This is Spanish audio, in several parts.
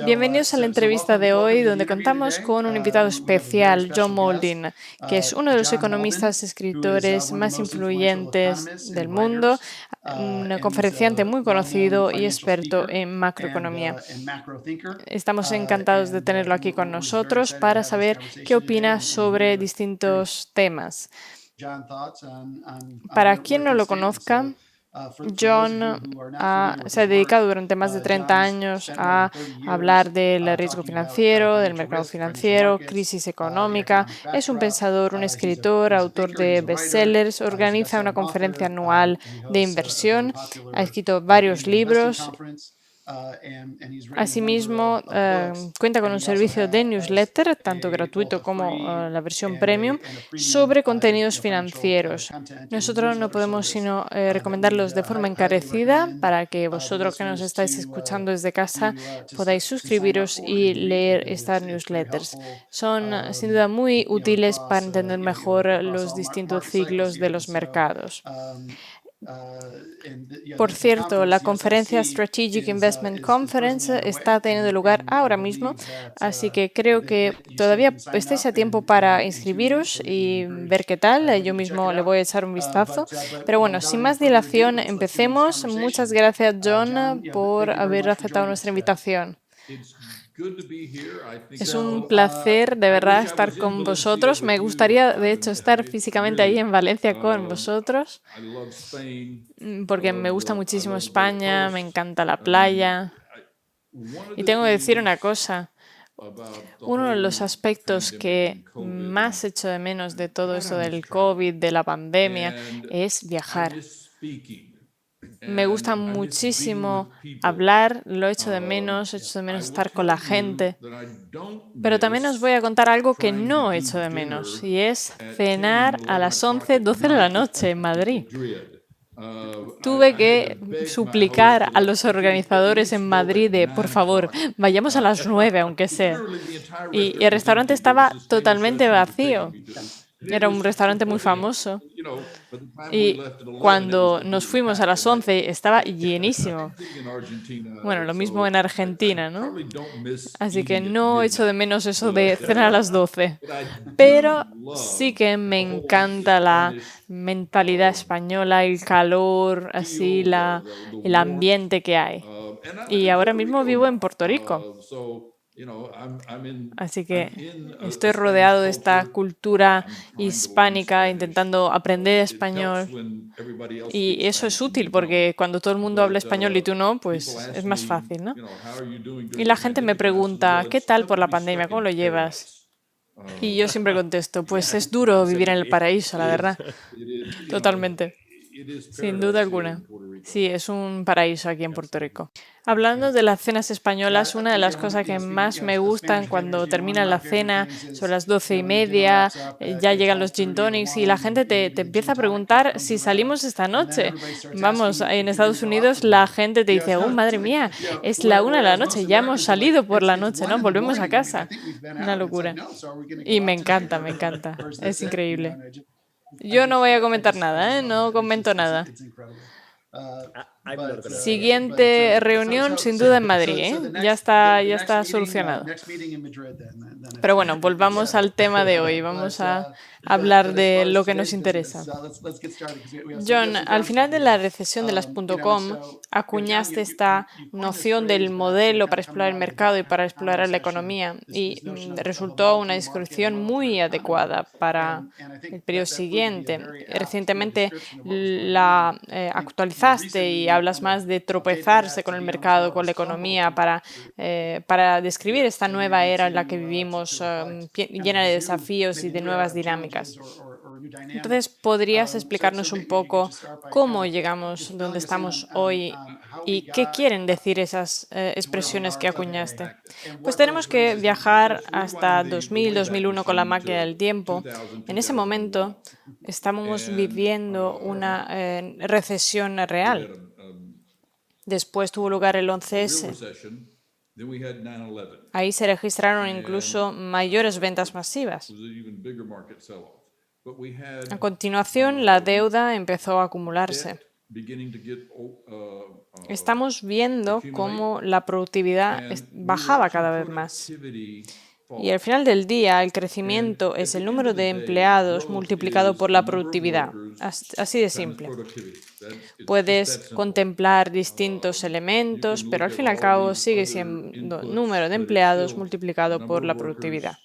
Bienvenidos a la entrevista de hoy, donde contamos con un invitado especial, John Mauldin, que es uno de los economistas escritores más influyentes del mundo, un conferenciante muy conocido y experto en macroeconomía. Estamos encantados de tenerlo aquí con nosotros para saber qué opina sobre distintos temas. Para quien no lo conozca, John se ha dedicado durante más de 30 años a hablar del riesgo financiero, del mercado financiero, crisis económica. Es un pensador, un escritor, autor de bestsellers, organiza una conferencia anual de inversión, ha escrito varios libros. Asimismo, cuenta con un servicio de newsletter, tanto gratuito como la versión premium, sobre contenidos financieros. Nosotros no podemos sino recomendarlos de forma encarecida para que vosotros que nos estáis escuchando desde casa podáis suscribiros y leer estas newsletters. Son sin duda muy útiles para entender mejor los distintos ciclos de los mercados. Por cierto, la conferencia Strategic Investment Conference está teniendo lugar ahora mismo, así que creo que todavía estáis a tiempo para inscribiros y ver qué tal. Yo mismo le voy a echar un vistazo. Pero bueno, sin más dilación, empecemos. Muchas gracias, John, por haber aceptado nuestra invitación. Es un placer de verdad estar con vosotros. Me gustaría, de hecho, estar físicamente ahí en Valencia con vosotros, porque me gusta muchísimo España, me encanta la playa. Y tengo que decir una cosa. Uno de los aspectos que más echo de menos de todo esto del COVID, de la pandemia, es viajar. Me gusta muchísimo hablar, lo echo de menos estar con la gente. Pero también os voy a contar algo que no echo de menos, y es cenar a las 11, 12 de la noche en Madrid. Tuve que suplicar a los organizadores en Madrid de, por favor, vayamos a las 9, aunque sea. Y el restaurante estaba totalmente vacío. Era un restaurante muy famoso. Y cuando nos fuimos a las 11 estaba llenísimo. Bueno, lo mismo en Argentina, ¿no? Así que no echo de menos eso de cenar a las 12. Pero sí que me encanta la mentalidad española, el calor, así, el ambiente que hay. Y ahora mismo vivo en Puerto Rico. Así que estoy rodeado de esta cultura hispánica, intentando aprender español. Y eso es útil porque cuando todo el mundo habla español y tú no, pues es más fácil, ¿no? Y la gente me pregunta, ¿qué tal por la pandemia? ¿Cómo lo llevas? Y yo siempre contesto, pues es duro vivir en el paraíso, la verdad. Totalmente. Sin duda alguna. Sí, es un paraíso aquí en Puerto Rico. Hablando de las cenas españolas, una de las cosas que más me gustan cuando termina la cena, son las 12:30, ya llegan los gin tonics y la gente te empieza a preguntar si salimos esta noche. Vamos, en Estados Unidos la gente te dice, oh, madre mía, es la 1 de la noche, ya hemos salido por la noche, ¿no? Volvemos a casa. Una locura. Y me encanta, es increíble. Yo no voy a comentar nada, ¿eh? No comento nada. Siguiente reunión, sin duda, en Madrid, ¿eh? Ya está solucionado. Pero bueno, volvamos al tema de hoy. Vamos a hablar de lo que nos interesa. John, al final de la recesión de las .com, acuñaste esta noción del modelo para explorar el mercado y para explorar la economía y resultó una descripción muy adecuada para el periodo siguiente. Recientemente la actualizaste y hablas más de tropezarse con el mercado, con la economía, para describir esta nueva era en la que vivimos, llena de desafíos y de nuevas dinámicas. Entonces, ¿podrías explicarnos un poco cómo llegamos donde estamos hoy y qué quieren decir esas expresiones que acuñaste? Pues tenemos que viajar hasta 2000, 2001 con la máquina del tiempo. En ese momento estábamos viviendo una recesión real. Después tuvo lugar el 11S. Ahí se registraron incluso mayores ventas masivas. A continuación, la deuda empezó a acumularse. estamos viendo cómo la productividad bajaba cada vez más. Y al final del día, el crecimiento es el número de empleados multiplicado por la productividad. Así de simple. Puedes contemplar distintos elementos, pero al fin y al cabo sigue siendo número de empleados multiplicado por la productividad.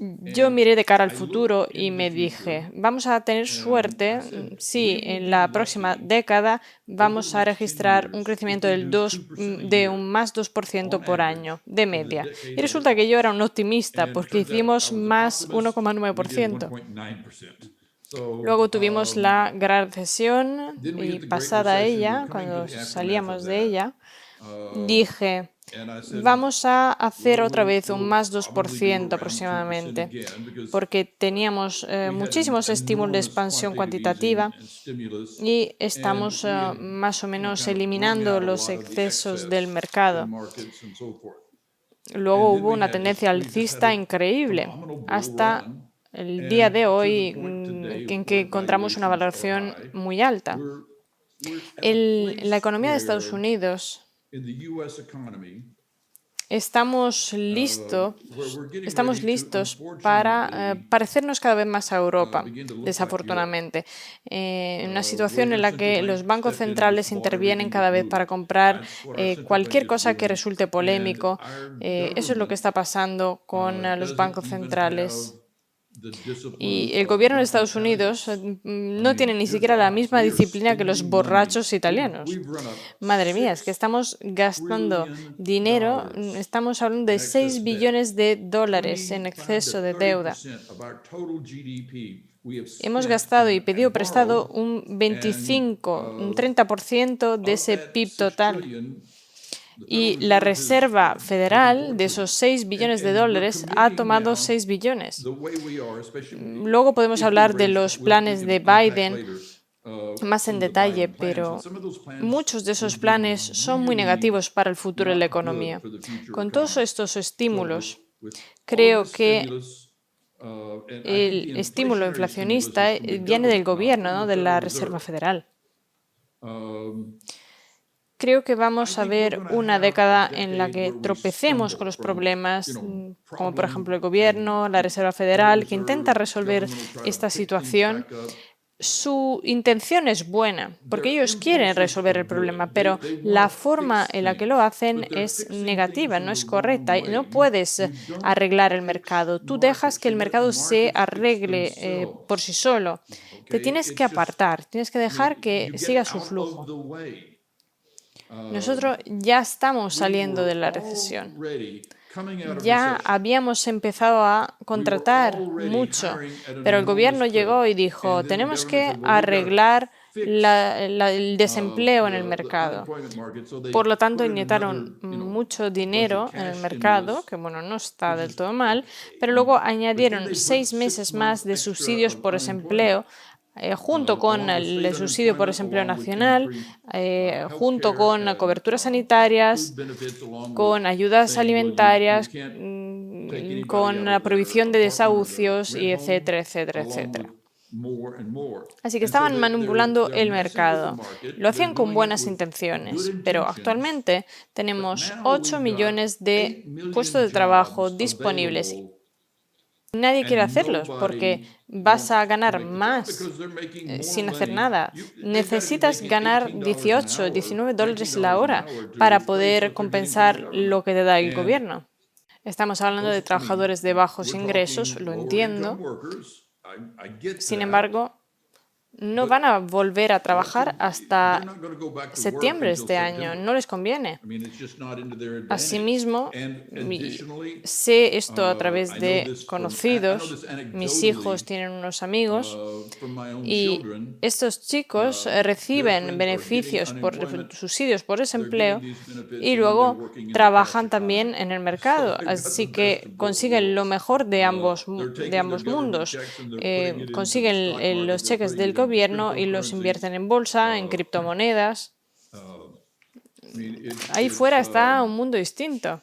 Yo miré de cara al futuro y me dije, vamos a tener suerte si en la próxima década vamos a registrar un crecimiento de un más 2% por año, de media. Y resulta que yo era un optimista porque hicimos más 1,9%. Luego tuvimos la gran recesión y pasada ella, cuando salíamos de ella, dije, vamos a hacer otra vez un más 2% aproximadamente, porque teníamos muchísimos estímulos de expansión cuantitativa y estamos más o menos eliminando los excesos del mercado. Luego hubo una tendencia alcista increíble hasta el día de hoy en que encontramos una valoración muy alta. En la economía de Estados Unidos estamos listos para parecernos cada vez más a Europa, desafortunadamente. En una situación en la que los bancos centrales intervienen cada vez para comprar cualquier cosa que resulte polémico. Eso es lo que está pasando con los bancos centrales. Y el gobierno de Estados Unidos no tiene ni siquiera la misma disciplina que los borrachos italianos. Madre mía, es que estamos gastando dinero, estamos hablando de 6 billones de dólares en exceso de deuda. Hemos gastado y pedido prestado un 30% de ese PIB total. Y la Reserva Federal, de esos 6 billones de dólares, ha tomado 6 billones. Luego podemos hablar de los planes de Biden más en detalle, pero muchos de esos planes son muy negativos para el futuro de la economía. Con todos estos estímulos, creo que el estímulo inflacionista viene del gobierno, ¿no?, de la Reserva Federal. Creo que vamos a ver una década en la que tropecemos con los problemas, como por ejemplo el gobierno, la Reserva Federal, que intenta resolver esta situación. Su intención es buena, porque ellos quieren resolver el problema, pero la forma en la que lo hacen es negativa, no es correcta. No puedes arreglar el mercado. Tú dejas que el mercado se arregle por sí solo. Te tienes que apartar, tienes que dejar que siga su flujo. Nosotros ya estamos saliendo de la recesión. Ya habíamos empezado a contratar mucho, pero el gobierno llegó y dijo, tenemos que arreglar el desempleo en el mercado. Por lo tanto, inyectaron mucho dinero en el mercado, que bueno, no está del todo mal, pero luego añadieron 6 meses más de subsidios por desempleo, junto con el subsidio por desempleo nacional, junto con coberturas sanitarias, con ayudas alimentarias, con la prohibición de desahucios, y etcétera, etcétera, etcétera. Así que estaban manipulando el mercado. Lo hacían con buenas intenciones, pero actualmente tenemos 8 millones de puestos de trabajo disponibles. Nadie quiere hacerlos porque vas a ganar más sin hacer nada. Necesitas ganar 18, 19 dólares la hora para poder compensar lo que te da el gobierno. Estamos hablando de trabajadores de bajos ingresos, lo entiendo. Sin embargo, no van a volver a trabajar hasta septiembre de este año. No les conviene. Asimismo, sé esto a través de conocidos. Mis hijos tienen unos amigos y estos chicos reciben beneficios por subsidios por desempleo y luego trabajan también en el mercado. Así que consiguen lo mejor de ambos mundos. Consiguen los cheques del gobierno y los invierten en bolsa, en criptomonedas. Ahí fuera está un mundo distinto.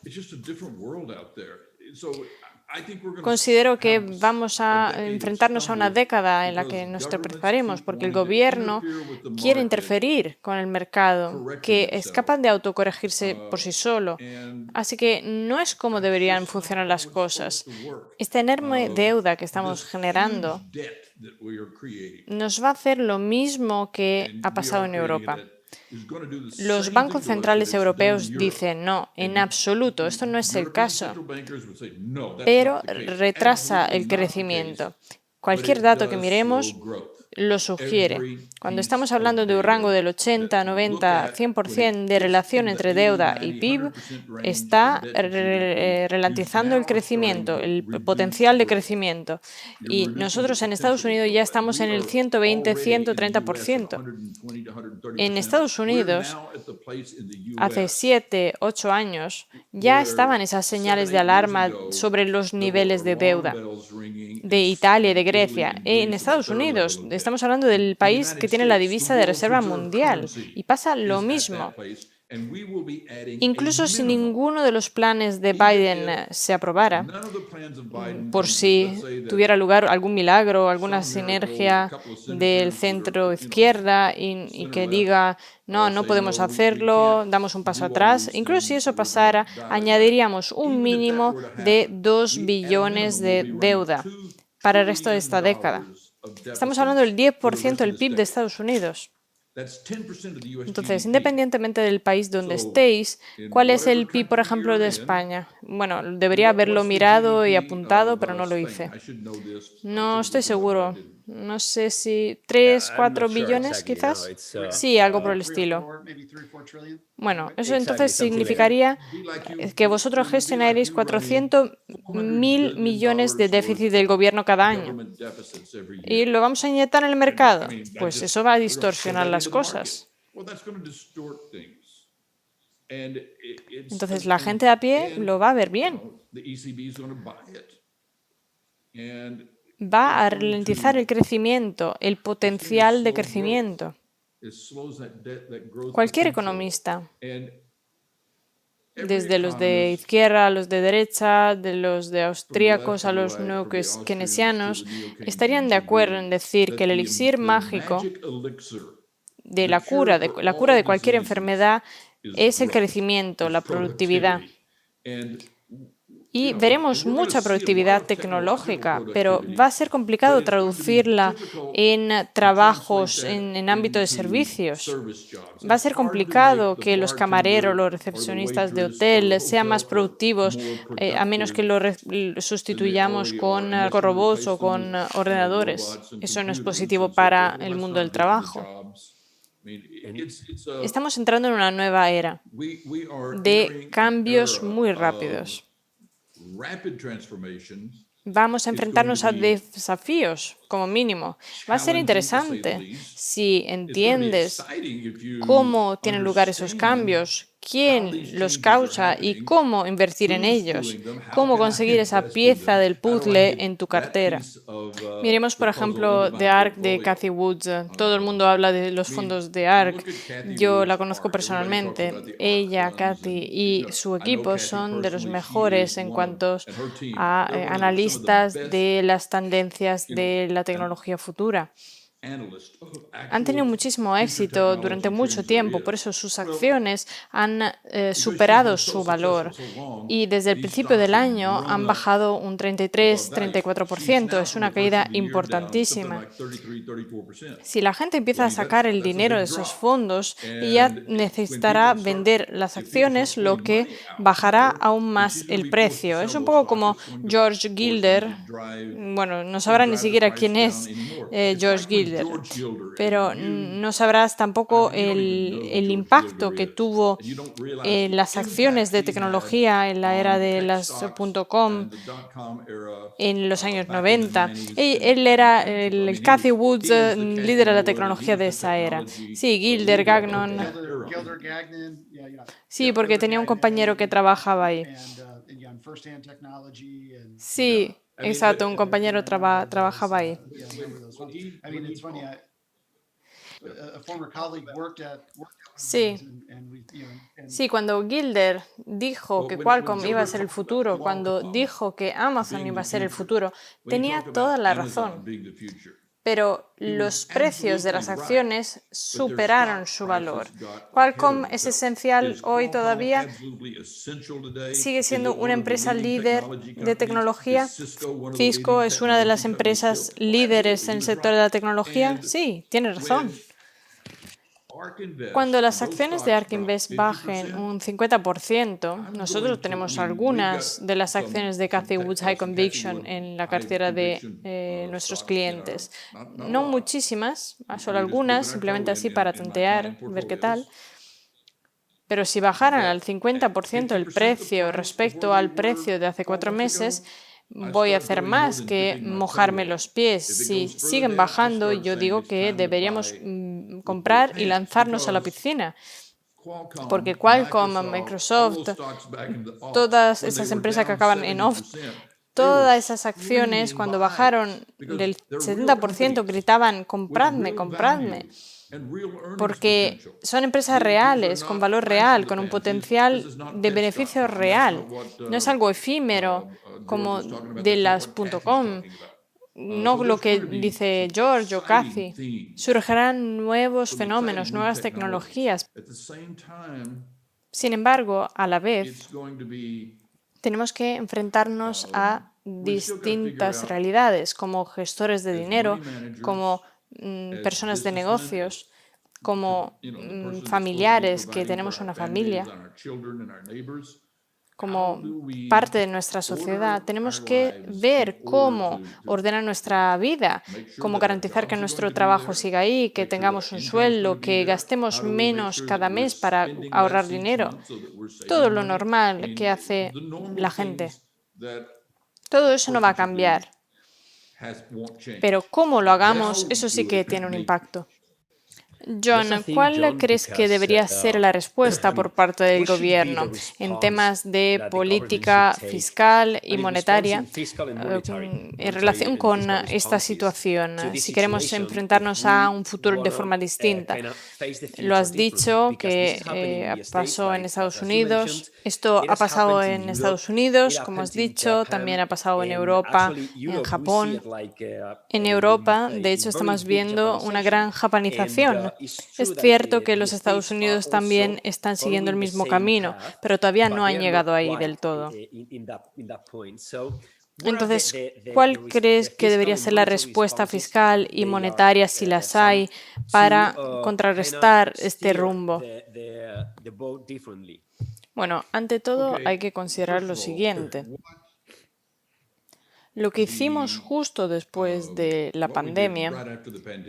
Considero que vamos a enfrentarnos a una década en la que nos tropezaremos porque el gobierno quiere interferir con el mercado, que es capaz de autocorregirse por sí solo. Así que no es como deberían funcionar las cosas. Esta enorme deuda que estamos generando nos va a hacer lo mismo que ha pasado en Europa. Los bancos centrales europeos dicen, no, en absoluto, esto no es el caso, pero retrasa el crecimiento. Cualquier dato que miremos lo sugiere. Cuando estamos hablando de un rango del 80, 90, 100% de relación entre deuda y PIB, está ralentizando el crecimiento, el potencial de crecimiento. Y nosotros en Estados Unidos ya estamos en el 120, 130%. En Estados Unidos, hace 7, 8 años, ya estaban esas señales de alarma sobre los niveles de deuda de Italia y de Grecia. En Estados Unidos, estamos hablando del país que tiene la divisa de reserva mundial y pasa lo mismo. Incluso si ninguno de los planes de Biden se aprobara, por si tuviera lugar algún milagro, alguna sinergia del centro izquierda y que diga, no, no podemos hacerlo, damos un paso atrás, incluso si eso pasara, añadiríamos un mínimo de 2 billones de deuda para el resto de esta década. Estamos hablando del 10% del PIB de Estados Unidos. Entonces, independientemente del país donde estéis, ¿cuál es el PIB, por ejemplo, de España? Bueno, debería haberlo mirado y apuntado, pero no lo hice. No estoy seguro. No sé si 3, 4 billones, quizás. Sí, algo por el estilo. Bueno, eso entonces significaría que vosotros gestionaréis 400.000 millones de déficit del gobierno cada año. ¿Y lo vamos a inyectar en el mercado? Pues eso va a distorsionar las cosas. Entonces la gente a pie lo va a ver bien. Va a ralentizar el crecimiento, el potencial de crecimiento. Cualquier economista, desde los de izquierda a los de derecha, de los de austríacos a los neokeynesianos, estarían de acuerdo en decir que el elixir mágico de la cura de cualquier enfermedad es el crecimiento, la productividad. Y veremos mucha productividad tecnológica, pero va a ser complicado traducirla en trabajos en ámbito de servicios. Va a ser complicado que los camareros, los recepcionistas de hotel sean más productivos a menos que lo sustituyamos con robots o con ordenadores. Eso no es positivo para el mundo del trabajo. Estamos entrando en una nueva era de cambios muy rápidos. Vamos a enfrentarnos a desafíos, como mínimo. Va a ser interesante si entiendes cómo tienen lugar esos cambios, quién los causa y cómo invertir en ellos, cómo conseguir esa pieza del puzzle en tu cartera. Miremos, por ejemplo, The Ark de Cathie Wood. Todo el mundo habla de los fondos de Ark. Yo la conozco personalmente. Ella, Cathie y su equipo son de los mejores en cuanto a analistas de las tendencias de la tecnología futura. Han tenido muchísimo éxito durante mucho tiempo, por eso sus acciones han superado su valor y desde el principio del año han bajado un 33-34%. Es una caída importantísima. Si la gente empieza a sacar el dinero de esos fondos, ya necesitará vender las acciones, lo que bajará aún más el precio. Es un poco como George Gilder. Bueno, no sabrás ni siquiera quién es George Gilder, pero no sabrás tampoco el impacto que tuvo en las acciones de tecnología en la era de las .com en los años 90. Él era el Cathie Wood, líder de la tecnología de esa era. Sí, Gilder, Gagnon. Sí, porque tenía un compañero que trabajaba ahí. Sí, exacto, un compañero trabajaba ahí. Sí, sí, cuando Gilder dijo que Qualcomm iba a ser el futuro, cuando dijo que Amazon iba a ser el futuro, tenía toda la razón. Pero los precios de las acciones superaron su valor. Qualcomm es esencial hoy todavía, sigue siendo una empresa líder de tecnología. Cisco es una de las empresas líderes en el sector de la tecnología. Sí, tiene razón. Cuando las acciones de ARK Invest bajen un 50%, nosotros tenemos algunas de las acciones de Cathie Wood High Conviction en la cartera de nuestros clientes. No muchísimas, solo algunas, simplemente así para tantear, ver qué tal. Pero si bajaran al 50% el precio respecto al precio de hace 4 meses, voy a hacer más que mojarme los pies. Si siguen bajando, yo digo que deberíamos comprar y lanzarnos a la piscina. Porque Qualcomm, Microsoft, todas esas empresas que acaban en off, todas esas acciones cuando bajaron del 70% gritaban, compradme, compradme. Porque son empresas reales, con valor real, con un potencial de beneficio real. No es algo efímero como de las .com, no lo que dice George o Cathy. Surgirán nuevos fenómenos, nuevas tecnologías. Sin embargo, a la vez, tenemos que enfrentarnos a distintas realidades, como gestores de dinero, como personas de negocios, como familiares que tenemos una familia, como parte de nuestra sociedad. Tenemos que ver cómo ordenar nuestra vida, cómo garantizar que nuestro trabajo siga ahí, que tengamos un sueldo, que gastemos menos cada mes para ahorrar dinero. Todo lo normal que hace la gente. Todo eso no va a cambiar. Pero cómo lo hagamos, eso sí que tiene un impacto. John, ¿cuál crees que debería ser la respuesta por parte del gobierno en temas de política fiscal y monetaria en relación con esta situación? Si queremos enfrentarnos a un futuro de forma distinta. Lo has dicho que pasó en Estados Unidos. Esto ha pasado en Estados Unidos, como has dicho, también ha pasado en Europa, en Japón. En Europa, de hecho, estamos viendo una gran japanización. Es cierto que los Estados Unidos también están siguiendo el mismo camino, pero todavía no han llegado ahí del todo. Entonces, ¿cuál crees que debería ser la respuesta fiscal y monetaria, si las hay, para contrarrestar este rumbo? Bueno, ante todo hay que considerar lo siguiente. Lo que hicimos justo después de la pandemia,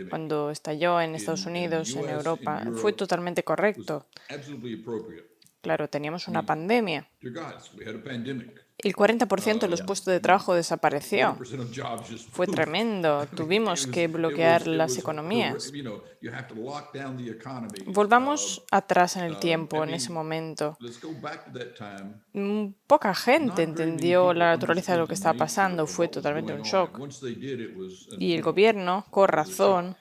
cuando estalló en Estados Unidos, en Europa, fue totalmente correcto. Claro, teníamos una pandemia. El 40% de los puestos de trabajo desapareció. Fue tremendo. Tuvimos que bloquear las economías. Volvamos atrás en el tiempo, en ese momento. Poca gente entendió la naturaleza de lo que estaba pasando. Fue totalmente un shock. Y el gobierno, con razón,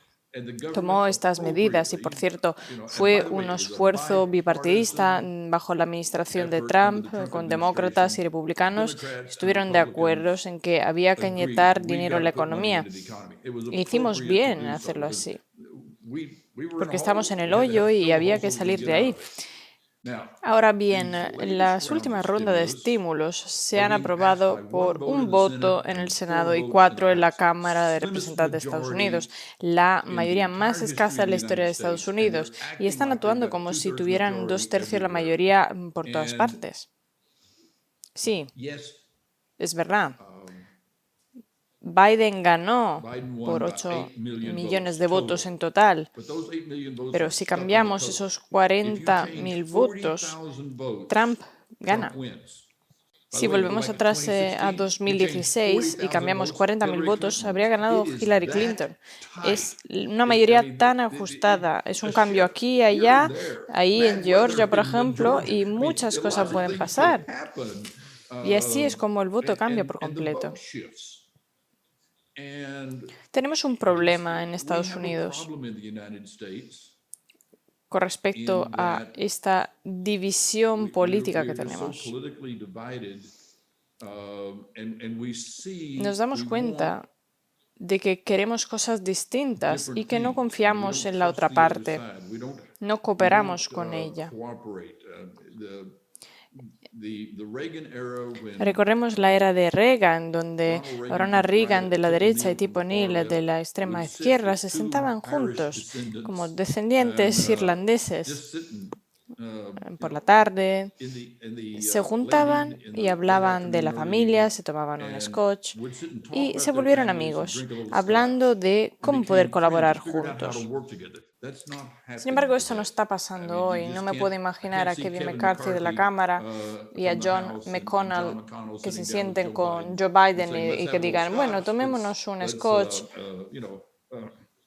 tomó estas medidas y, por cierto, fue un esfuerzo bipartidista bajo la administración de Trump, con demócratas y republicanos. Estuvieron de acuerdo en que había que inyectar dinero en la economía. E hicimos bien en hacerlo así, porque estamos en el hoyo y había que salir de ahí. Ahora bien, las últimas rondas de estímulos se han aprobado por un voto en el Senado y 4 en la Cámara de Representantes de Estados Unidos, la mayoría más escasa de la historia de Estados Unidos, y están actuando como si tuvieran 2/3 de la mayoría por todas partes. Sí, es verdad. Biden ganó por 8 millones de votos en total, pero si cambiamos esos 40.000 votos, Trump gana. Si volvemos atrás a 2016 y cambiamos 40.000 votos, habría ganado Hillary Clinton. Es una mayoría tan ajustada. Es un cambio aquí y allá, ahí en Georgia, por ejemplo, y muchas cosas pueden pasar. Y así es como el voto cambia por completo. Tenemos un problema en Estados Unidos con respecto a esta división política que tenemos. Nos damos cuenta de que queremos cosas distintas y que no confiamos en la otra parte, no cooperamos con ella. Recordemos la era de Reagan, donde Ronald Reagan de la derecha y Tip O'Neill de la extrema izquierda se sentaban juntos como descendientes irlandeses por la tarde, se juntaban y hablaban de la familia, se tomaban un scotch y se volvieron amigos, hablando de cómo poder colaborar juntos. Sin embargo, esto no está pasando hoy. No me puedo imaginar a Kevin McCarthy de la Cámara y a John McConnell que se sienten con Joe Biden y que digan, bueno, tomémonos un scotch,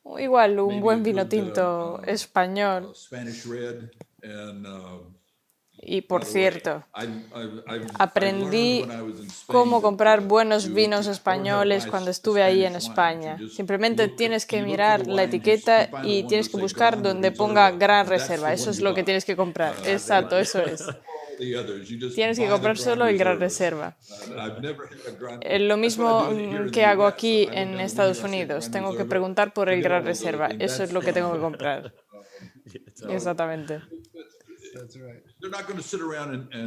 o igual un buen vino tinto español. Y por cierto, aprendí cómo comprar buenos vinos españoles cuando estuve ahí en España. Simplemente tienes que mirar la etiqueta y tienes que buscar donde ponga Gran Reserva. Eso es lo que tienes que comprar. Exacto, eso es. Tienes que comprar solo el Gran Reserva. Lo mismo que hago aquí en Estados Unidos. Tengo que preguntar por el Gran Reserva. Eso es lo que tengo que comprar. Exactamente.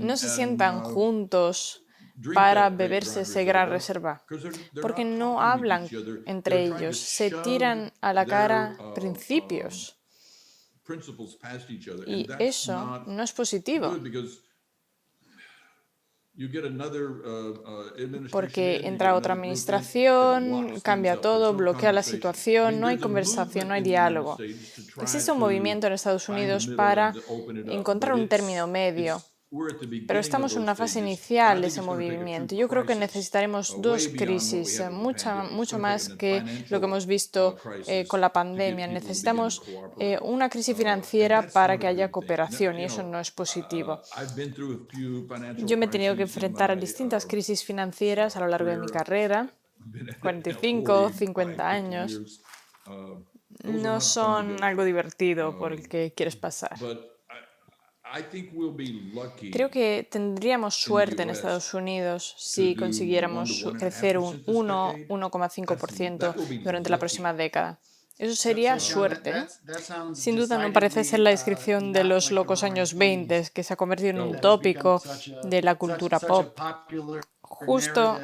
No se sientan juntos para beberse ese Gran Reserva, porque no hablan entre ellos, se tiran a la cara principios. Y eso no es positivo. Porque entra otra administración, cambia todo, bloquea la situación, no hay conversación, no hay diálogo. Existe un movimiento en Estados Unidos para encontrar un término medio, pero estamos en una fase inicial de ese movimiento. Yo creo que necesitaremos dos crisis, mucho más que lo que hemos visto con la pandemia. Necesitamos una crisis financiera para que haya cooperación y eso no es positivo. Yo me he tenido que enfrentar a distintas crisis financieras a lo largo de mi carrera, 45, 50 años. No son algo divertido por el que quieres pasar. Creo que tendríamos suerte en Estados Unidos si consiguiéramos crecer un 1,5% durante la próxima década. Eso sería suerte. Sin duda no parece ser la descripción de los locos años 20, que se ha convertido en un tópico de la cultura pop. Justo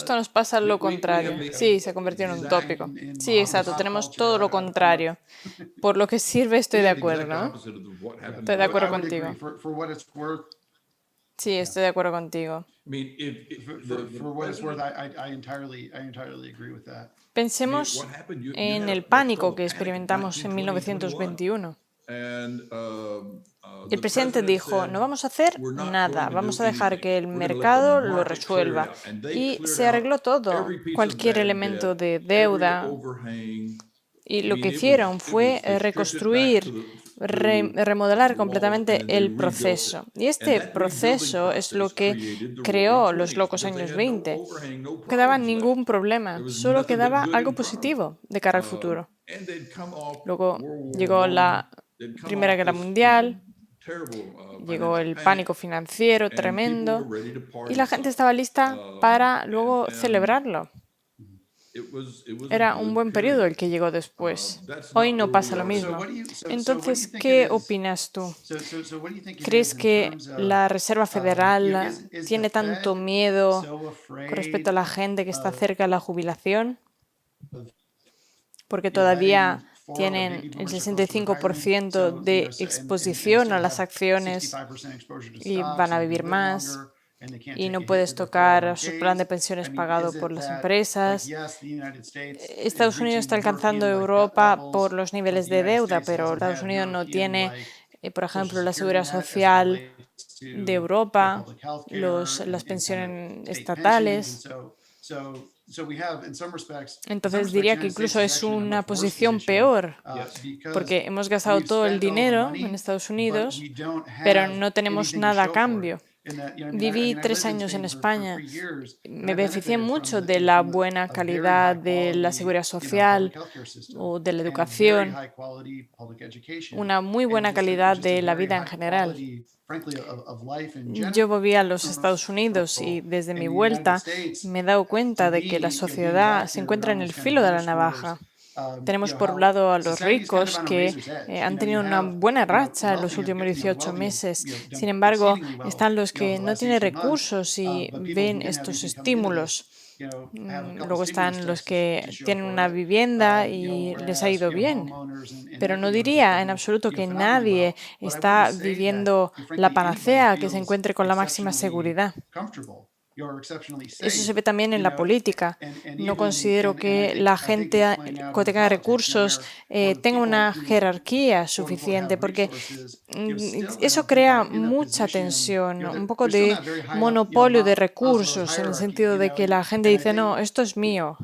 nos pasa lo contrario. Sí, se ha convertido en un tópico. Sí, exacto, tenemos todo lo contrario. Por lo que sirve, estoy de acuerdo, ¿no? Estoy de acuerdo contigo. Sí, estoy de acuerdo contigo. Pensemos en el pánico que experimentamos en 1921. El presidente dijo, no vamos a hacer nada, vamos a dejar que el mercado lo resuelva. Y se arregló todo, cualquier elemento de deuda. Y lo que hicieron fue reconstruir, remodelar completamente el proceso. Y este proceso es lo que creó los locos años 20. No quedaba ningún problema, solo quedaba algo positivo de cara al futuro. Luego llegó la Primera Guerra Mundial, llegó el pánico financiero tremendo y la gente estaba lista para luego celebrarlo. Era un buen periodo el que llegó después. Hoy no pasa lo mismo. Entonces, ¿qué opinas tú? ¿Crees que la Reserva Federal tiene tanto miedo con respecto a la gente que está cerca de la jubilación? Porque todavía tienen el 65% de exposición a las acciones y van a vivir más. Y no puedes tocar su plan de pensiones pagado por las empresas. Estados Unidos está alcanzando a Europa por los niveles de deuda, pero Estados Unidos no tiene, por ejemplo, la seguridad social de Europa, las pensiones estatales. Entonces diría que incluso es una posición peor, porque hemos gastado todo el dinero en Estados Unidos, pero no tenemos nada a cambio. Viví 3 años en España. Me beneficié mucho de la buena calidad de la seguridad social o de la educación, una muy buena calidad de la vida en general. Yo volví a los Estados Unidos y desde mi vuelta me he dado cuenta de que la sociedad se encuentra en el filo de la navaja. Tenemos por un lado a los ricos que han tenido una buena racha en los últimos 18 meses. Sin embargo, están los que no tienen recursos y ven estos estímulos. Luego están los que tienen una vivienda y les ha ido bien. Pero no diría en absoluto que nadie está viviendo la panacea que se encuentre con la máxima seguridad. Eso se ve también en la política. No considero que la gente que tenga recursos tenga una jerarquía suficiente, porque eso crea mucha tensión, un poco de monopolio de recursos, en el sentido de que la gente dice, no, esto es mío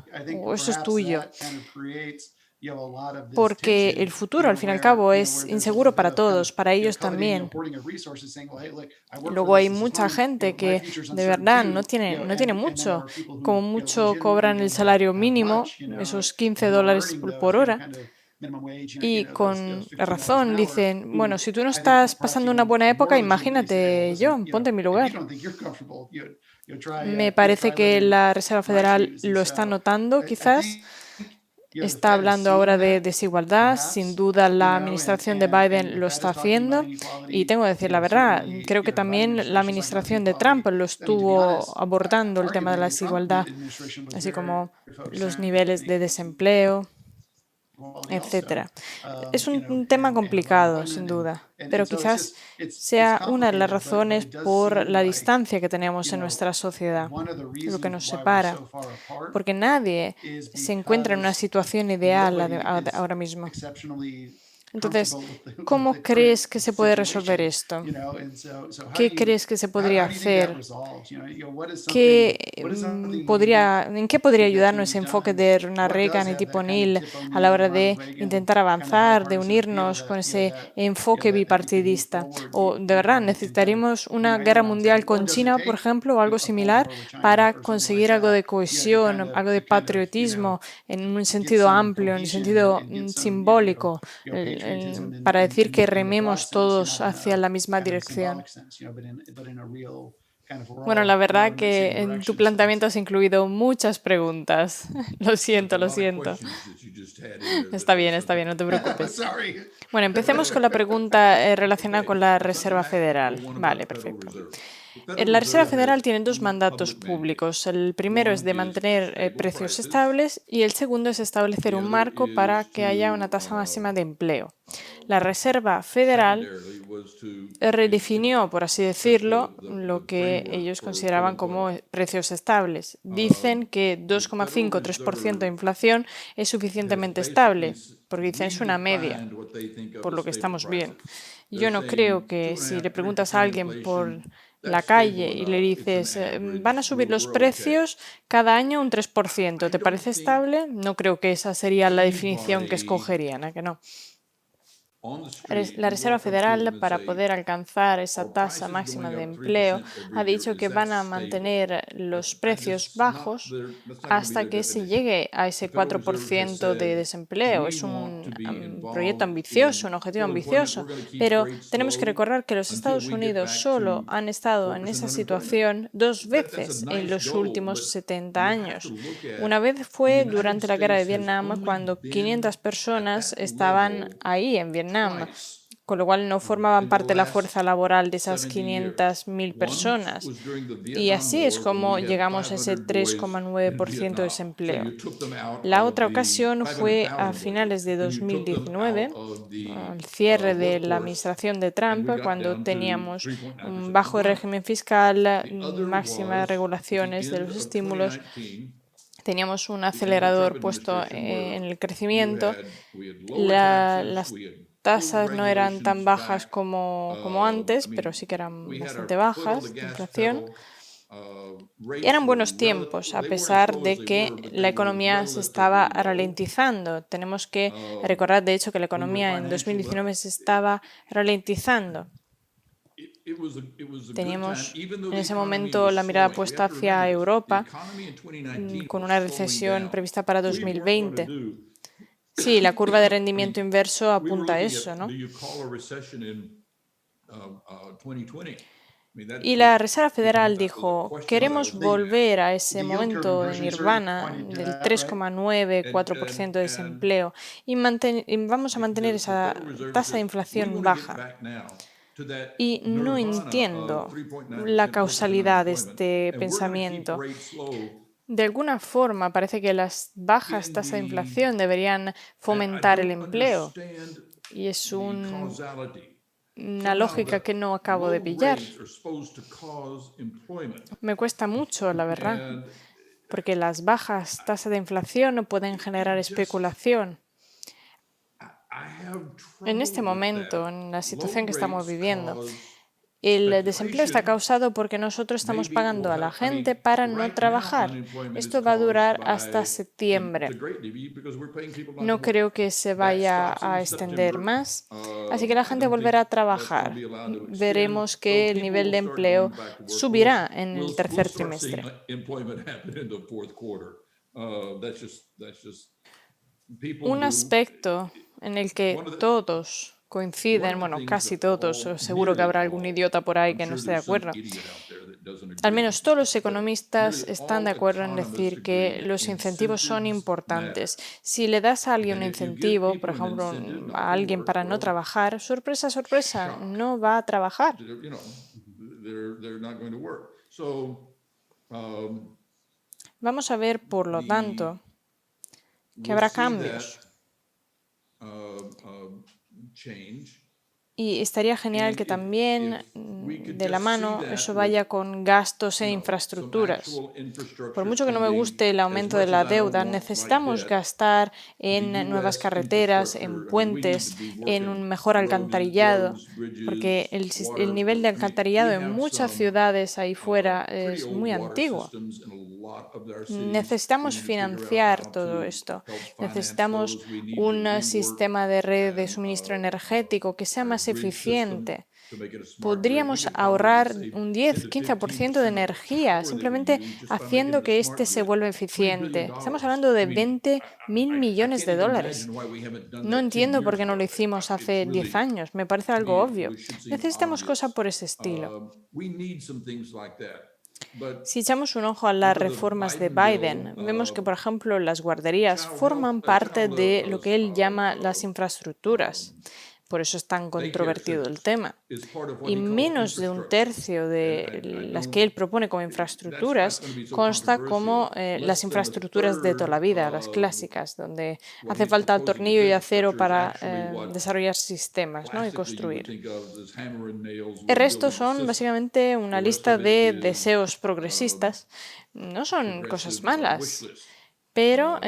o esto es tuyo. Porque el futuro, al fin y al cabo, es inseguro para todos, para ellos también. Luego hay mucha gente que de verdad no tiene mucho. Como mucho cobran el salario mínimo, esos $15 por hora. Y con razón dicen, bueno, si tú no estás pasando una buena época, imagínate yo, ponte en mi lugar. Me parece que la Reserva Federal lo está notando, quizás. Está hablando ahora de desigualdad. Sin duda, la administración de Biden lo está haciendo. Y tengo que decir la verdad, creo que también la administración de Trump lo estuvo abordando el tema de la desigualdad, así como los niveles de desempleo, etcétera. Es un tema complicado, sin duda, pero quizás sea una de las razones por la distancia que tenemos en nuestra sociedad, lo que nos separa, porque nadie se encuentra en una situación ideal ahora mismo. Entonces, ¿cómo crees que se puede resolver esto? ¿Qué crees que se podría hacer? ¿En qué podría ayudarnos ese enfoque de Ronald Reagan y Tip O'Neill a la hora de intentar avanzar, de unirnos con ese enfoque bipartidista? ¿O de verdad necesitaríamos una guerra mundial con China, por ejemplo, o algo similar para conseguir algo de cohesión, algo de patriotismo en un sentido amplio, en un sentido simbólico, para decir que rememos todos hacia la misma dirección? Bueno, la verdad que en tu planteamiento has incluido muchas preguntas. Lo siento, lo siento. Está bien, no te preocupes. Bueno, empecemos con la pregunta relacionada con la Reserva Federal. Vale, perfecto. La Reserva Federal tiene dos mandatos públicos. El primero es de mantener precios estables y el segundo es establecer un marco para que haya una tasa máxima de empleo. La Reserva Federal redefinió, por así decirlo, lo que ellos consideraban como precios estables. Dicen que 2,5-3% de inflación es suficientemente estable, porque dicen es una media, por lo que estamos bien. Yo no creo que si le preguntas a alguien por la calle y le dices, van a subir los precios cada año un 3%, ¿te parece estable? No creo que esa sería la definición que escogerían, ¿a que no? La Reserva Federal, para poder alcanzar esa tasa máxima de empleo, ha dicho que van a mantener los precios bajos hasta que se llegue a ese 4% de desempleo. Es un proyecto ambicioso, un objetivo ambicioso, pero tenemos que recordar que los Estados Unidos solo han estado en esa situación 2 veces en los últimos 70 años. Una vez fue durante la guerra de Vietnam, cuando 500 personas estaban ahí en Vietnam, con lo cual no formaban parte de la fuerza laboral de esas 500.000 personas. Y así es como llegamos a ese 3,9% de desempleo. La otra ocasión fue a finales de 2019, al cierre de la administración de Trump, cuando teníamos un bajo régimen fiscal, máximas regulaciones de los estímulos. Teníamos un acelerador puesto en el crecimiento. Las tasas no eran tan bajas como antes, pero sí que eran bastante bajas de inflación. Eran buenos tiempos, a pesar de que la economía se estaba ralentizando. Tenemos que recordar, de hecho, que la economía en 2019 se estaba ralentizando. Teníamos en ese momento la mirada puesta hacia Europa, con una recesión prevista para 2020. Sí, la curva de rendimiento inverso apunta a eso, ¿no? Y la Reserva Federal dijo, queremos volver a ese momento de nirvana del 3,9-4% de desempleo y vamos a mantener esa tasa de inflación baja. Y no entiendo la causalidad de este pensamiento. De alguna forma, parece que las bajas tasas de inflación deberían fomentar el empleo. Y es una lógica que no acabo de pillar. Me cuesta mucho, la verdad, porque las bajas tasas de inflación no pueden generar especulación. En este momento, en la situación que estamos viviendo, el desempleo está causado porque nosotros estamos pagando a la gente para no trabajar. Esto va a durar hasta septiembre. No creo que se vaya a extender más, así que la gente volverá a trabajar. Veremos que el nivel de empleo subirá en el tercer trimestre. Un aspecto en el que todos coinciden, bueno, casi todos, seguro que habrá algún idiota por ahí que no esté de acuerdo. Al menos todos los economistas están de acuerdo en decir que los incentivos son importantes. Si le das a alguien un incentivo, por ejemplo, a alguien para no trabajar, sorpresa, sorpresa, no va a trabajar. Vamos a ver, por lo tanto, que habrá cambios. Y estaría genial que también de la mano eso vaya con gastos en infraestructuras. Por mucho que no me guste el aumento de la deuda, necesitamos gastar en nuevas carreteras, en puentes, en un mejor alcantarillado, porque el nivel de alcantarillado en muchas ciudades ahí fuera es muy antiguo. Necesitamos financiar todo esto. Necesitamos un sistema de red de suministro energético que sea más eficiente. Podríamos ahorrar un 10-15% de energía simplemente haciendo que este se vuelva eficiente. Estamos hablando de 20.000 millones de dólares. No entiendo por qué no lo hicimos hace 10 años. Me parece algo obvio. Necesitamos cosas por ese estilo. Si echamos un ojo a las reformas de Biden, vemos que, por ejemplo, las guarderías forman parte de lo que él llama las infraestructuras. Por eso es tan controvertido el tema. Y menos de un tercio de las que él propone como infraestructuras consta como las infraestructuras de toda la vida, las clásicas, donde hace falta tornillo y acero para desarrollar sistemas, ¿no? Y construir. El resto son básicamente una lista de deseos progresistas. No son cosas malas, pero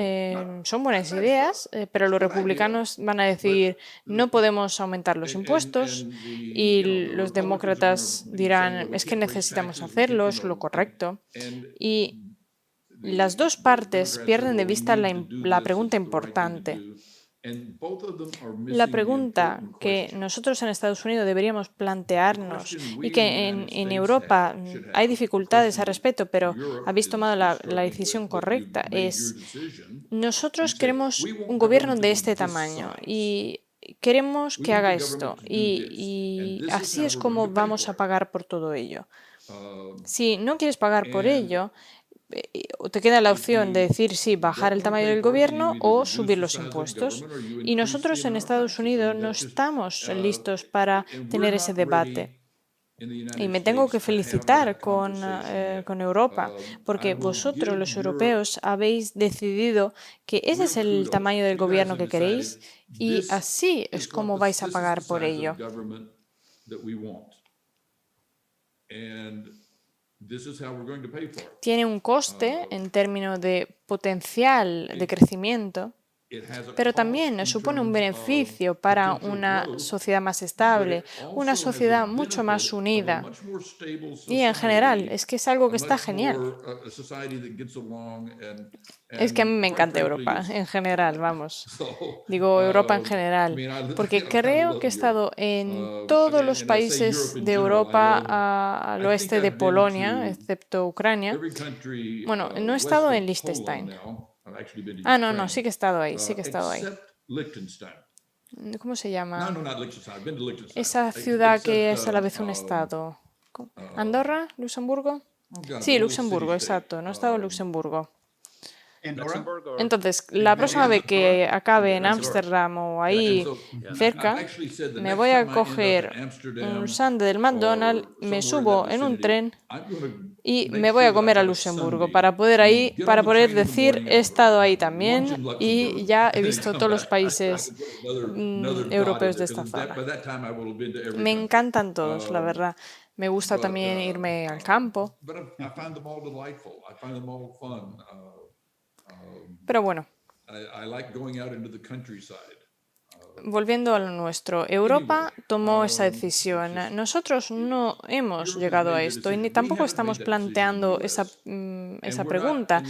son buenas ideas, pero los republicanos van a decir no podemos aumentar los impuestos y los demócratas dirán es que necesitamos hacerlo, es lo correcto. Y las dos partes pierden de vista la pregunta importante. La pregunta que nosotros en Estados Unidos deberíamos plantearnos y que en Europa hay dificultades al respecto, pero habéis tomado la decisión correcta, es nosotros queremos un gobierno de este tamaño y queremos que haga esto y así es como vamos a pagar por todo ello. Si no quieres pagar por ello, te queda la opción de decir sí, bajar el tamaño del gobierno o subir los impuestos. Y nosotros en Estados Unidos no estamos listos para tener ese debate. Y me tengo que felicitar con Europa, porque vosotros, los europeos, habéis decidido que ese es el tamaño del gobierno que queréis y así es como vais a pagar por ello. Tiene un coste en términos de potencial de crecimiento pero también supone un beneficio para una sociedad más estable, una sociedad mucho más unida. Y en general, es que es algo que está genial. Es que a mí me encanta Europa, en general, vamos. Digo Europa en general, porque creo que he estado en todos los países de Europa al oeste de Polonia, excepto Ucrania. Bueno, no he estado en Liechtenstein. Ah, no, no, sí que he estado ahí, sí que he estado ahí. ¿Cómo se llama? Esa ciudad que es a la vez un estado. ¿Andorra? ¿Luxemburgo? Sí, Luxemburgo, exacto. No he estado en Luxemburgo. Entonces, la próxima vez que acabe en Ámsterdam o ahí cerca, me voy a coger un sándwich del McDonald's, me subo en un tren y me voy a comer a Luxemburgo para poder decir he estado ahí también y ya he visto todos los países europeos de esta zona. Me encantan todos, la verdad. Me gusta también irme al campo. Pero bueno, volviendo a lo nuestro, Europa tomó esa decisión. Nosotros no hemos llegado a esto y ni tampoco estamos planteando esa pregunta.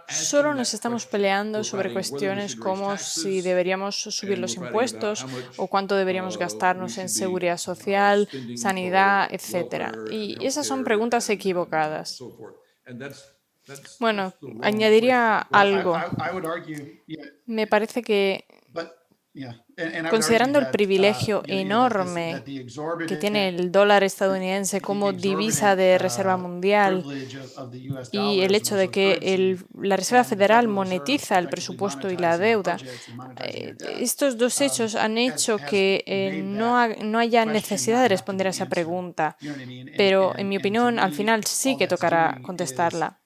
Solo nos estamos peleando sobre cuestiones como si deberíamos subir los impuestos o cuánto deberíamos gastarnos en seguridad social, sanidad, etc. Y esas son preguntas equivocadas. Bueno, añadiría algo. Me parece que, considerando el privilegio enorme que tiene el dólar estadounidense como divisa de reserva mundial y el hecho de que la Reserva Federal monetiza el presupuesto y la deuda, estos dos hechos han hecho que no haya necesidad de responder a esa pregunta. Pero, en mi opinión, al final sí que tocará contestarla.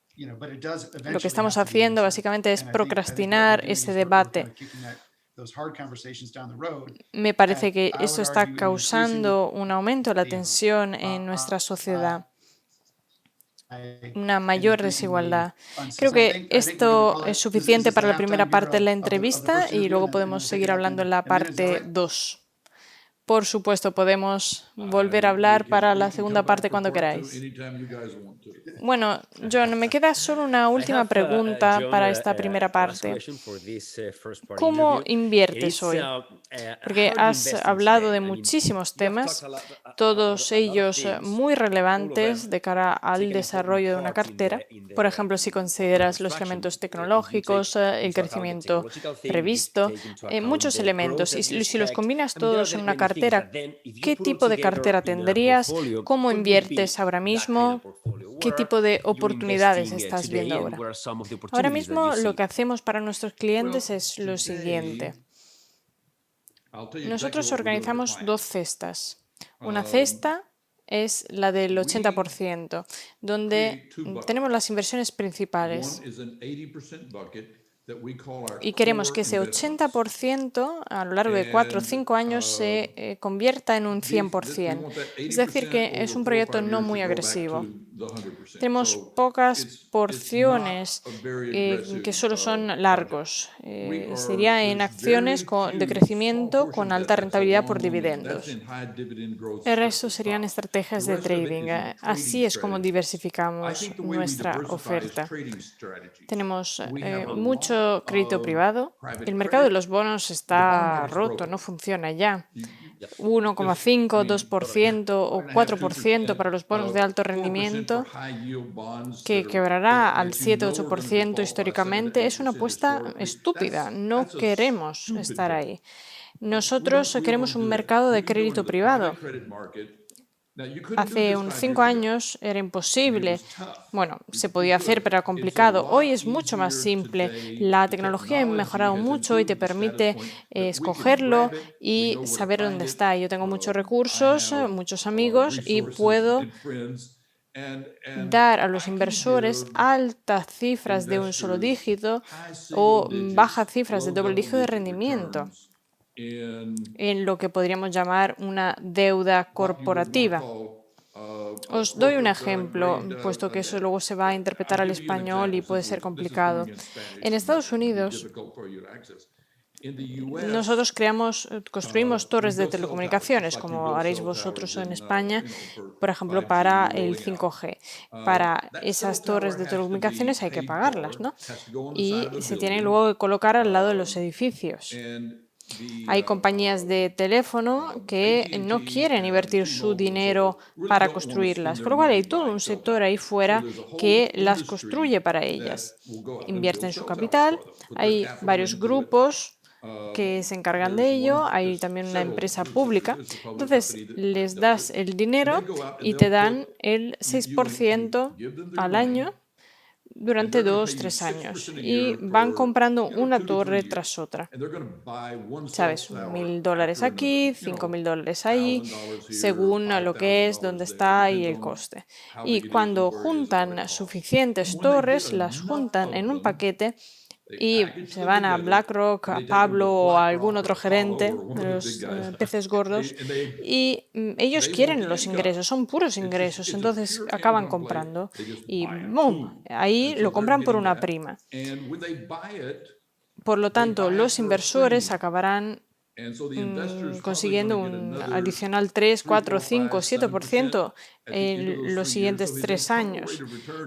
Lo que estamos haciendo básicamente es procrastinar ese debate. Me parece que eso está causando un aumento de la tensión en nuestra sociedad, una mayor desigualdad. Creo que esto es suficiente para la primera parte de la entrevista y luego podemos seguir hablando en la parte 2. Por supuesto, podemos volver a hablar para la segunda parte cuando queráis. Bueno, John, me queda solo una última pregunta para esta primera parte. ¿Cómo inviertes hoy? Porque has hablado de muchísimos temas, todos ellos muy relevantes de cara al desarrollo de una cartera. Por ejemplo, si consideras los elementos tecnológicos, el crecimiento previsto, muchos elementos. Y si los combinas todos en una cartera, ¿qué tipo de cartera tendrías? ¿Cómo inviertes ahora mismo? ¿Qué tipo de oportunidades estás viendo ahora? Ahora mismo lo que hacemos para nuestros clientes es lo siguiente. Nosotros organizamos dos cestas. Una cesta es la del 80%, donde tenemos las inversiones principales. Y queremos que ese 80% a lo largo de 4 o 5 años se convierta en un 100%. Es decir, que es un proyecto no muy agresivo. Tenemos pocas porciones que solo son largos. Sería en acciones de crecimiento con alta rentabilidad por dividendos. El resto serían estrategias de trading. Así es como diversificamos nuestra oferta. Tenemos mucho crédito privado. El mercado de los bonos está roto, no funciona ya. 1,5, 2% o 4% para los bonos de alto rendimiento, que quebrará al 7-8% históricamente, es una apuesta estúpida. No queremos estar ahí. Nosotros queremos un mercado de crédito privado. Hace unos 5 años era imposible. Bueno, se podía hacer, pero era complicado. Hoy es mucho más simple. La tecnología ha mejorado mucho y te permite escogerlo y saber dónde está. Yo tengo muchos recursos, muchos amigos y puedo dar a los inversores altas cifras de un solo dígito o bajas cifras de doble dígito de rendimiento en lo que podríamos llamar una deuda corporativa. Os doy un ejemplo, puesto que eso luego se va a interpretar al español y puede ser complicado. En Estados Unidos nosotros construimos torres de telecomunicaciones, como haréis vosotros en España, por ejemplo, para el 5G. Para esas torres de telecomunicaciones hay que pagarlas, ¿no? Y se tienen luego que colocar al lado de los edificios. Hay compañías de teléfono que no quieren invertir su dinero para construirlas, con lo cual hay todo un sector ahí fuera que las construye para ellas. Invierten su capital, hay varios grupos que se encargan de ello, hay también una empresa pública. Entonces, les das el dinero y te dan el 6% al año durante 2, 3 años y van comprando una torre tras otra. ¿Sabes? $1.000 aquí, $5.000 ahí, según lo que es, dónde está y el coste. Y cuando juntan suficientes torres, las juntan en un paquete y se van a BlackRock, a Pablo o a algún otro gerente de los peces gordos y ellos quieren los ingresos, son puros ingresos, entonces acaban comprando y ¡boom! Ahí lo compran por una prima. Por lo tanto, los inversores acabarán consiguiendo un adicional 3, 4, 5, 7% en los siguientes 3 años.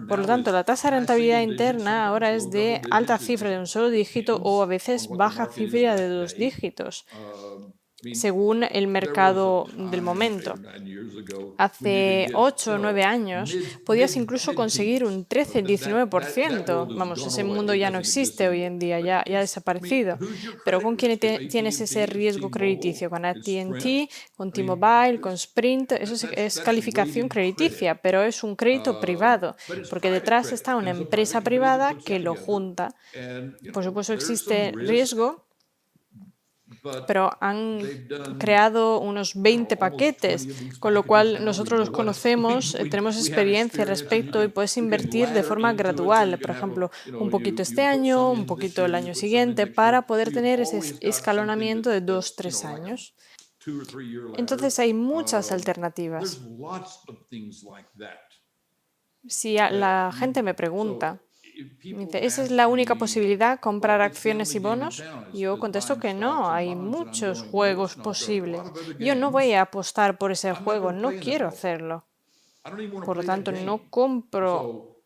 Por lo tanto, la tasa de rentabilidad interna ahora es de alta cifra de un solo dígito o a veces baja cifra de 2 dígitos, según el mercado del momento. Hace 8 o 9 años podías incluso conseguir un 13, 19%. Vamos, ese mundo ya no existe hoy en día, ya ha desaparecido. Pero ¿con quién tienes ese riesgo crediticio? Con AT&T, con T-Mobile, con Sprint. Eso es calificación crediticia, pero es un crédito privado, porque detrás está una empresa privada que lo junta. Por supuesto existe riesgo, pero han creado unos 20 paquetes, con lo cual nosotros los conocemos, tenemos experiencia al respecto y puedes invertir de forma gradual, por ejemplo, un poquito este año, un poquito el año siguiente, para poder tener ese escalonamiento de 2, 3 años. Entonces hay muchas alternativas. Si la gente me pregunta, me dice, ¿esa es la única posibilidad, comprar acciones y bonos? Yo contesto que no, hay muchos juegos posibles. Yo no voy a apostar por ese juego, no quiero hacerlo. Por lo tanto, no compro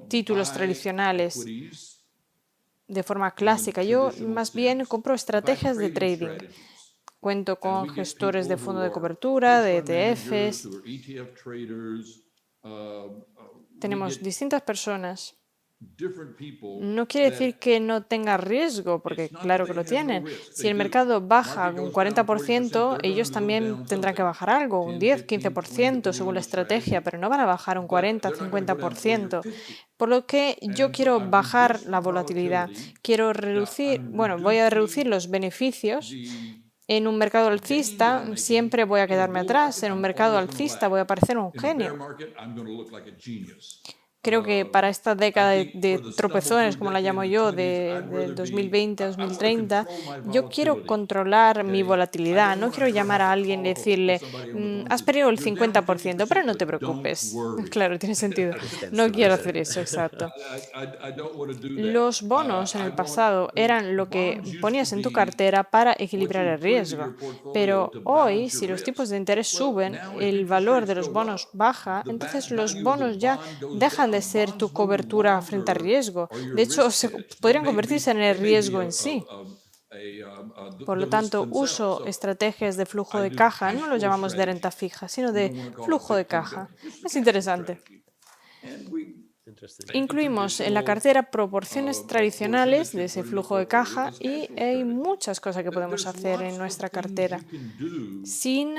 títulos tradicionales de forma clásica. Yo más bien compro estrategias de trading. Cuento con gestores de fondo de cobertura, de ETFs. Tenemos distintas personas. No quiere decir que no tenga riesgo, porque claro que lo tienen. Si el mercado baja un 40%, ellos también tendrán que bajar algo, un 10, 15% según la estrategia, pero no van a bajar un 40, 50%. Por lo que yo quiero bajar la volatilidad. Quiero reducir, bueno, voy a reducir los beneficios. En un mercado alcista siempre voy a quedarme atrás. En un mercado alcista voy a parecer un genio. Creo que para esta década de tropezones, como la llamo yo, de 2020 a 2030, yo quiero controlar mi volatilidad. No quiero llamar a alguien y decirle, has perdido el 50%, pero no te preocupes. Claro, tiene sentido. No quiero hacer eso, exacto. Los bonos en el pasado eran lo que ponías en tu cartera para equilibrar el riesgo. Pero hoy, si los tipos de interés suben, el valor de los bonos baja, entonces los bonos ya dejan de ser tu cobertura frente al riesgo. De hecho, podrían convertirse en el riesgo en sí. Por lo tanto, uso estrategias de flujo de caja, no lo llamamos de renta fija, sino de flujo de caja. Es interesante. Incluimos en la cartera proporciones tradicionales de ese flujo de caja y hay muchas cosas que podemos hacer en nuestra cartera sin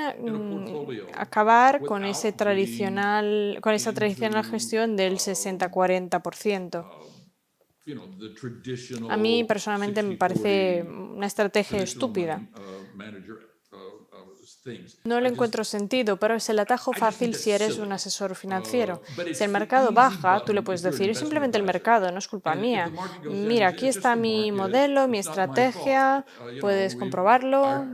acabar con esa tradicional gestión del 60-40%. A mí personalmente me parece una estrategia estúpida. No le encuentro sentido, pero es el atajo fácil si eres un asesor financiero. Si el mercado baja, tú le puedes decir, es simplemente el mercado, no es culpa mía. Mira, aquí está mi modelo, mi estrategia, puedes comprobarlo,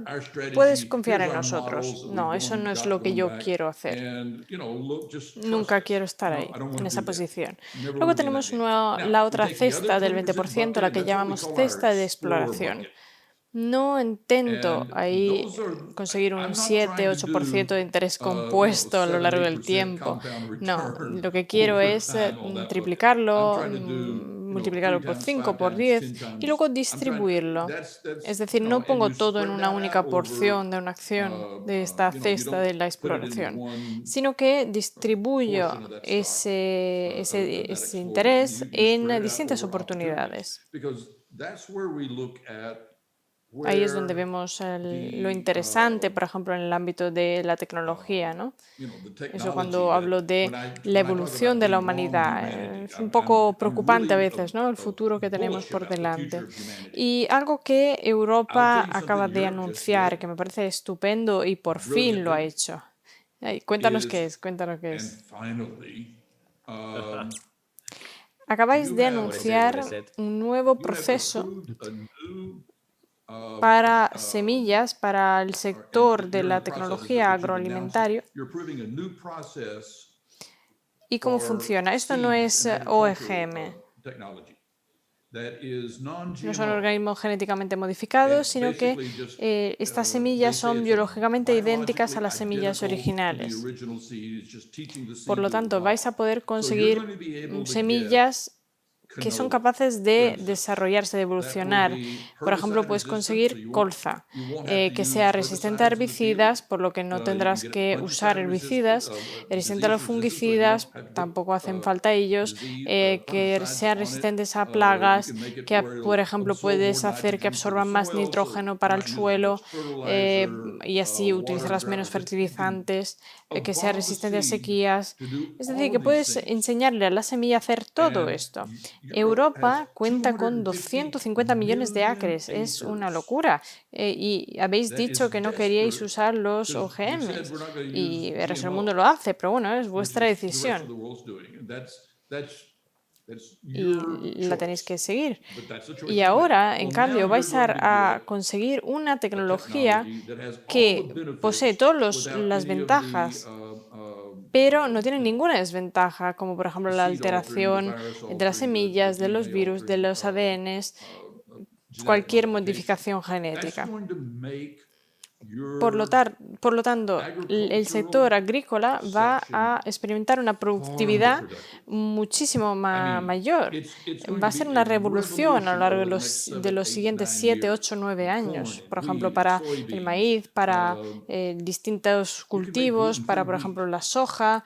puedes confiar en nosotros. No, eso no es lo que yo quiero hacer. Nunca quiero estar ahí, en esa posición. Luego tenemos la otra cesta del 20%, la que llamamos cesta de exploración. No intento ahí conseguir un 7-8% de interés compuesto a lo largo del tiempo. No, lo que quiero es triplicarlo, multiplicarlo por 5, por 10 y luego distribuirlo. Es decir, no pongo todo en una única porción de una acción de esta cesta de la exploración, sino que distribuyo ese interés en distintas oportunidades. Ahí es donde vemos lo interesante, por ejemplo, en el ámbito de la tecnología, ¿no? Eso cuando hablo de la evolución de la humanidad. Es un poco preocupante a veces, ¿no? El futuro que tenemos por delante. Y algo que Europa acaba de anunciar, que me parece estupendo y por fin lo ha hecho. Ay, cuéntanos qué es, cuéntanos qué es. Acabáis de What is it? anunciar What is it? un nuevo proceso para semillas, para el sector de la tecnología agroalimentario. ¿Y cómo funciona? Esto no es OGM, no son organismos genéticamente modificados, sino que estas semillas son biológicamente idénticas a las semillas originales. Por lo tanto, vais a poder conseguir semillas que son capaces de desarrollarse, de evolucionar. Por ejemplo, puedes conseguir colza, que sea resistente a herbicidas, por lo que no tendrás que usar herbicidas, resistente a los fungicidas, tampoco hacen falta ellos, que sean resistentes a plagas, que, por ejemplo, puedes hacer que absorban más nitrógeno para el suelo y así utilizarás menos fertilizantes, que sea resistente a sequías. Es decir, que puedes enseñarle a la semilla a hacer todo esto. Europa cuenta con 250 millones de acres, es una locura. Y habéis dicho que no queríais usar los OGMs y el resto del mundo lo hace, pero bueno, es vuestra decisión y la tenéis que seguir. Y ahora, en cambio, vais a conseguir una tecnología que posee todas las ventajas, pero no tiene ninguna desventaja, como por ejemplo la alteración de las semillas, de los virus, de los ADNs, cualquier modificación genética. Por lo tanto, el sector agrícola va a experimentar una productividad muchísimo mayor. Va a ser una revolución a lo largo de los siguientes 7, 8, 9 años. Por ejemplo, para el maíz, para distintos cultivos, para, por ejemplo, la soja.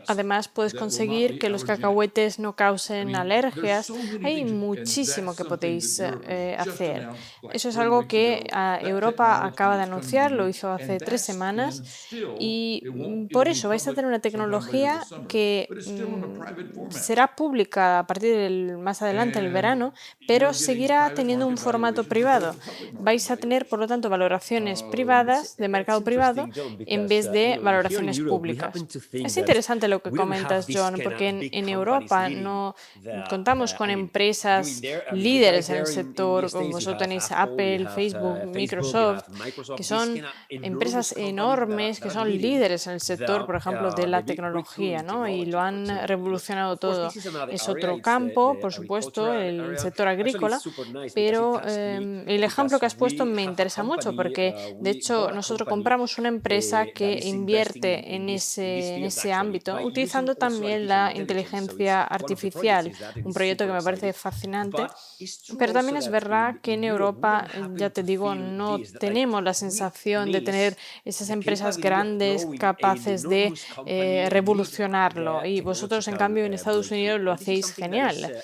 Además, puedes conseguir que los cacahuetes no causen alergias. Hay muchísimo que podéis hacer. Eso es algo que Europa acaba de anunciar, lo hizo hace 3 semanas y por eso vais a tener una tecnología que será pública a partir del más adelante, el verano, pero seguirá teniendo un formato privado. Vais a tener, por lo tanto, valoraciones privadas, de mercado privado, en vez de valoraciones públicas. Es interesante lo que comentas, John, porque en Europa no contamos con empresas líderes en el sector, como vosotros tenéis Apple, Facebook, Microsoft, que son empresas enormes, que son líderes en el sector, por ejemplo, de la tecnología, ¿no? Y lo han revolucionado todo. Es otro campo, por supuesto, el sector agrícola, pero el ejemplo que has puesto me interesa mucho porque, de hecho, nosotros compramos una empresa que invierte en ese ámbito, utilizando también la inteligencia artificial, un proyecto que me parece fascinante. Pero también es verdad que en Europa, ya te digo, no tenemos la sensación de tener esas empresas grandes capaces de revolucionarlo. Y vosotros, en cambio, en Estados Unidos lo hacéis genial.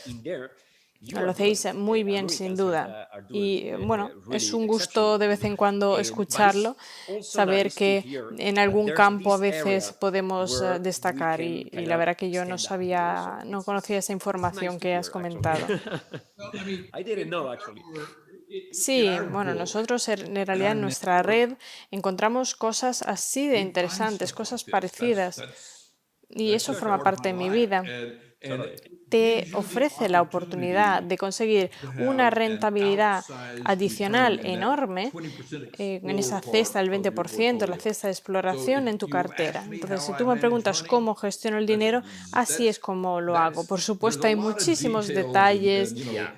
Lo hacéis muy bien, sin duda. Y bueno, es un gusto de vez en cuando escucharlo, saber que en algún campo a veces podemos destacar. Y la verdad que yo no sabía, no conocía esa información que has comentado. I didn't know actually. Sí, bueno, nosotros en realidad en nuestra red encontramos cosas así de interesantes, cosas parecidas. Y eso Sure, forma sure. parte de mi vida. Totally. Te ofrece la oportunidad de conseguir una rentabilidad adicional enorme en esa cesta del 20%, la cesta de exploración en tu cartera. Entonces, si tú me preguntas cómo gestiono el dinero, así es como lo hago. Por supuesto, hay muchísimos detalles, Yeah.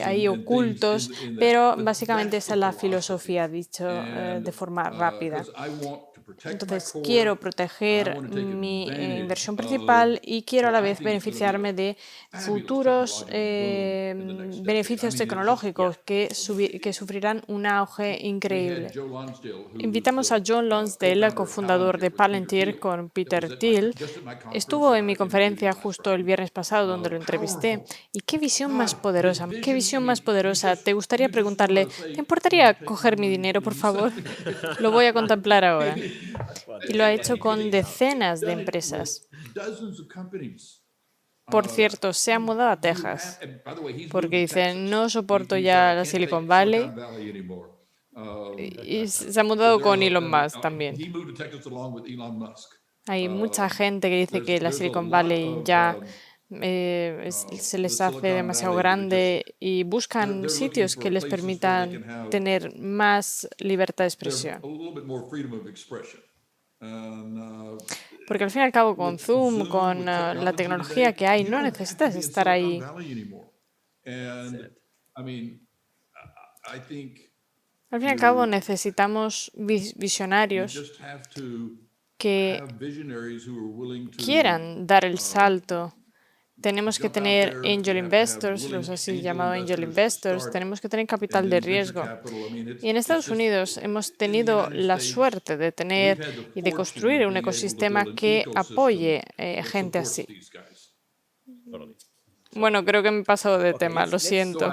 ahí ocultos, pero básicamente esa es la filosofía, dicho de forma rápida. Entonces, quiero proteger mi inversión principal y quiero a la vez beneficiarme de futuros beneficios tecnológicos que sufrirán un auge increíble. Invitamos a John Lonsdale, cofundador de Palantir, con Peter Thiel. Estuvo en mi conferencia justo el viernes pasado donde lo entrevisté. ¿Y qué visión más poderosa? ¿Qué visión más poderosa? ¿Te gustaría preguntarle, ¿te importaría coger mi dinero, por favor? Lo voy a contemplar ahora. Y lo ha hecho con decenas de empresas. Por cierto, se ha mudado a Texas porque dice, no soporto ya la Silicon Valley. Y se ha mudado con Elon Musk también. Hay mucha gente que dice que la Silicon Valley ya se les hace demasiado grande y buscan sitios que les permitan tener más libertad de expresión. Porque al fin y al cabo con Zoom, con la tecnología que hay, no necesitas estar ahí. Al fin y al cabo necesitamos visionarios que quieran dar el salto. Tenemos que tener angel investors, los así llamados angel investors, tenemos que tener capital de riesgo. Y en Estados Unidos hemos tenido la suerte de tener y de construir un ecosistema que apoye gente así. Bueno, creo que me he pasado de tema, lo siento.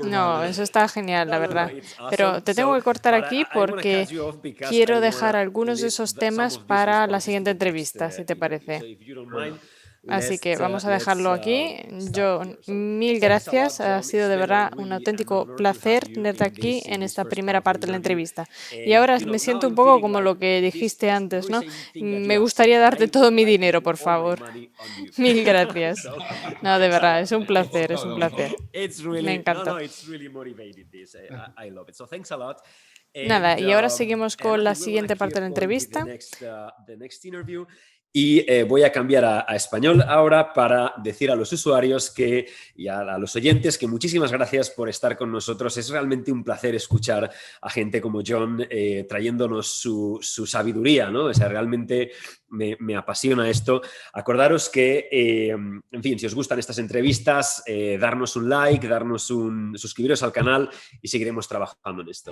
No, eso está genial, la verdad. Pero te tengo que cortar aquí porque quiero dejar algunos de esos temas para la siguiente entrevista, si te parece. Así que vamos a dejarlo aquí. John, mil gracias. Ha sido de verdad un auténtico placer tenerte aquí en esta primera parte de la entrevista. Y ahora me siento un poco como lo que dijiste antes, ¿no? Me gustaría darte todo mi dinero, por favor. Mil gracias. No, de verdad, es un placer, es un placer. Me encanta. Nada, y ahora seguimos con la siguiente parte de la entrevista. Y voy a cambiar a español ahora para decir a los usuarios y a los oyentes que muchísimas gracias por estar con nosotros. Es realmente un placer escuchar a gente como John trayéndonos su sabiduría, ¿no? O sea, realmente me apasiona esto. Acordaros que, en fin, si os gustan estas entrevistas, darnos un like, suscribiros al canal y seguiremos trabajando en esto.